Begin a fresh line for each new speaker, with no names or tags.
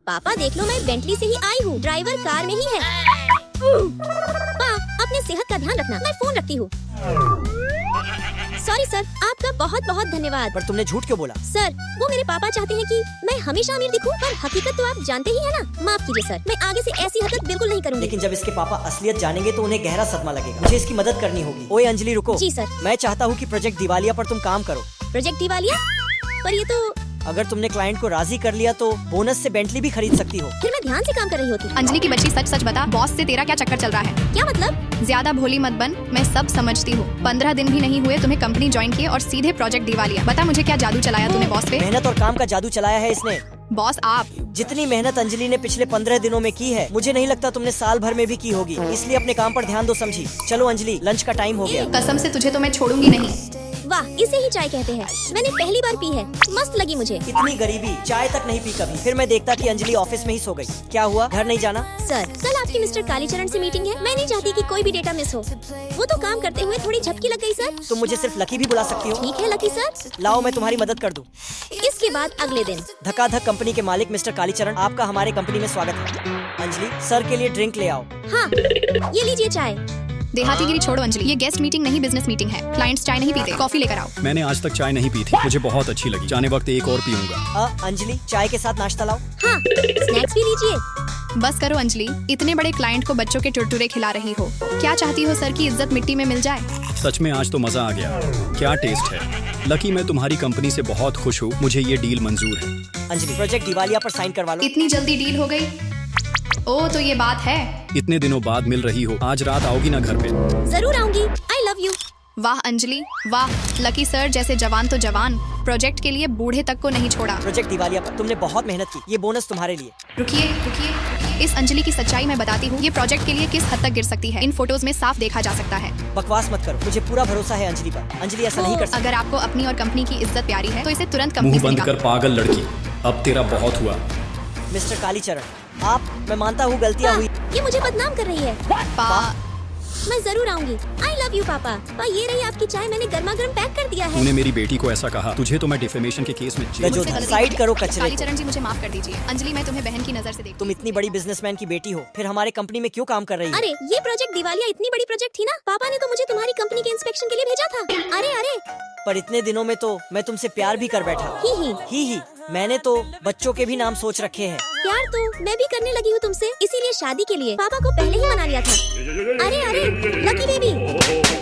पापा देख लो, मैं बेंटली से ही आई हूँ, ड्राइवर कार में ही है। पापा अपने सेहत का ध्यान रखना, मैं फोन रखती हूँ। सॉरी सर, आपका बहुत बहुत धन्यवाद।
पर तुमने झूठ क्यों बोला?
सर वो मेरे पापा चाहते हैं कि मैं हमेशा अमीर दिखूं, पर हकीकत तो आप जानते ही है ना। माफ कीजिए सर, मैं आगे से ऐसी हरकत बिल्कुल नहीं करूंगी।
लेकिन जब इसके पापा असलियत जानेंगे तो उन्हें गहरा सदमा लगेगा। मुझे इसकी मदद करनी होगी। ओए अंजलि रुको।
जी सर।
मैं चाहता हूँ कि प्रोजेक्ट दिवालिया पर तुम काम करो।
प्रोजेक्ट दिवालिया? पर ये तो
अगर तुमने क्लाइंट को राजी कर लिया तो बोनस से बेंटली भी खरीद सकती हो।
फिर मैं ध्यान से काम कर रही होती।
अंजलि की बच्ची, सच सच बता, बॉस से तेरा क्या चक्कर चल रहा है?
क्या मतलब?
ज्यादा भोली मत बन, मैं सब समझती हूँ। 15 दिन भी नहीं हुए तुम्हें कंपनी ज्वाइन किए और सीधे प्रोजेक्ट दिवालिया। बता मुझे क्या जादू चलाया तूने बॉस पे?
मेहनत और काम का जादू चलाया है इसने।
बॉस आप
जितनी मेहनत अंजलि ने पिछले 15 दिनों में की है, मुझे नहीं लगता तुमने साल भर में भी की होगी। इसलिए अपने काम पर ध्यान दो, समझी? चलो अंजलि, लंच का टाइम हो गया।
कसम से तुझे तो मैं छोड़ूंगी नहीं।
वाह, इसे ही चाय कहते हैं। मैंने पहली बार पी है, मस्त लगी मुझे।
इतनी गरीबी, चाय तक नहीं पी कभी। फिर मैं देखता कि अंजलि ऑफिस में ही सो गई। क्या हुआ, घर नहीं जाना?
सर कल आपकी मिस्टर कालीचरण से मीटिंग है, मैं नहीं चाहती कि कोई भी डेटा मिस हो। वो तो काम करते हुए थोड़ी झपकी लग गई सर।
तुम मुझे सिर्फ लकी भी बुला सकती हो।
ठीक है लकी सर।
लाओ मैं तुम्हारी मदद कर दूं।
इसके बाद अगले दिन
धकाधक कंपनी के मालिक मिस्टर कालीचरण, आपका हमारे कंपनी में स्वागत है। अंजलि सर के लिए ड्रिंक ले आओ।
हाँ ये लीजिए चाय।
देहातीगिरी छोड़ो अंजलि, ये गेस्ट मीटिंग नहीं बिजनेस मीटिंग है। क्लाइंट्स चाय नहीं पीते, कॉफी लेकर आओ।
मैंने आज तक चाय नहीं पी थी, मुझे बहुत अच्छी लगी। जाने वक्त एक और पीऊंगा।
अंजलि चाय के साथ नाश्ता लाओ।
हाँ स्नैक्स भी लीजिए।
बस करो अंजलि, इतने बड़े क्लाइंट को बच्चों के टुरटुरे खिला रही हो। क्या चाहती हो सर की इज्जत मिट्टी में मिल जाए?
सच में आज तो मजा आ गया। क्या टेस्ट है। लकी, मैं तुम्हारी कंपनी से बहुत खुश हूँ। मुझे ये डील मंजूर है।
अंजलि प्रोजेक्ट दिवालिया पर साइन करवा लो।
इतनी जल्दी डील हो गई? ओ तो ये बात है।
इतने दिनों बाद मिल रही हो, आज रात आओगी ना घर पे?
जरूर आऊंगी। I love you.
वाह अंजलि वाह, लकी सर जैसे जवान तो जवान, प्रोजेक्ट के लिए बूढ़े तक को नहीं छोड़ा।
प्रोजेक्ट दिवालिया पर तुमने बहुत मेहनत की, ये बोनस तुम्हारे लिए।
रुकिए रुकिए, इस अंजलि की सच्चाई मैं बताती हूँ। ये प्रोजेक्ट के लिए किस हद तक गिर सकती है, इन फोटोज में साफ देखा जा सकता है।
बकवास मत करो, मुझे पूरा भरोसा है अंजलि पर। अंजलि ऐसा नहीं कर सकती।
अगर आपको अपनी और कंपनी की इज्जत प्यारी है तो इसे तुरंत कंपनी
मुंह
से
बंद
निकालो।
कर पागल लड़की, अब तेरा बहुत हुआ।
मिस्टर कालीचरण, मैं मानता हूँ गलतियाँ हुई।
ये मुझे बदनाम कर रही है। मैं जरूर आऊंगी। आई लव यू पापा। ये रही आपकी चाय, मैंने गर्मा गर्म पैक कर दिया है।
तूने मेरी बेटी को ऐसा कहा, तुझे तो मैं डिफेमेशन के केस में जेल
जो
मुझसे गलती
साइड
हुई है।
करो कचरे को।
कालीचरण जी मुझे माफ कर दीजिए। अंजलि मैं तुम्हें बहन की नजर से देखती
तुम इतनी बड़ी बिजनेसमैन की बेटी हो, फिर हमारे कंपनी में क्यों काम कर रही हो?
अरे ये प्रोजेक्ट दिवालिया इतनी बड़ी प्रोजेक्ट थी ना, पापा ने तो मुझे तुम्हारी कंपनी के इंस्पेक्शन के लिए भेजा था। अरे अरे
पर इतने दिनों में तो मैं तुमसे प्यार भी कर बैठा। ही मैंने तो बच्चों के भी नाम सोच रखे हैं।
प्यार तो मैं भी करने लगी हूँ तुमसे, इसीलिए शादी के लिए पापा को पहले ही मना लिया था। अरे अरे लकी बेबी।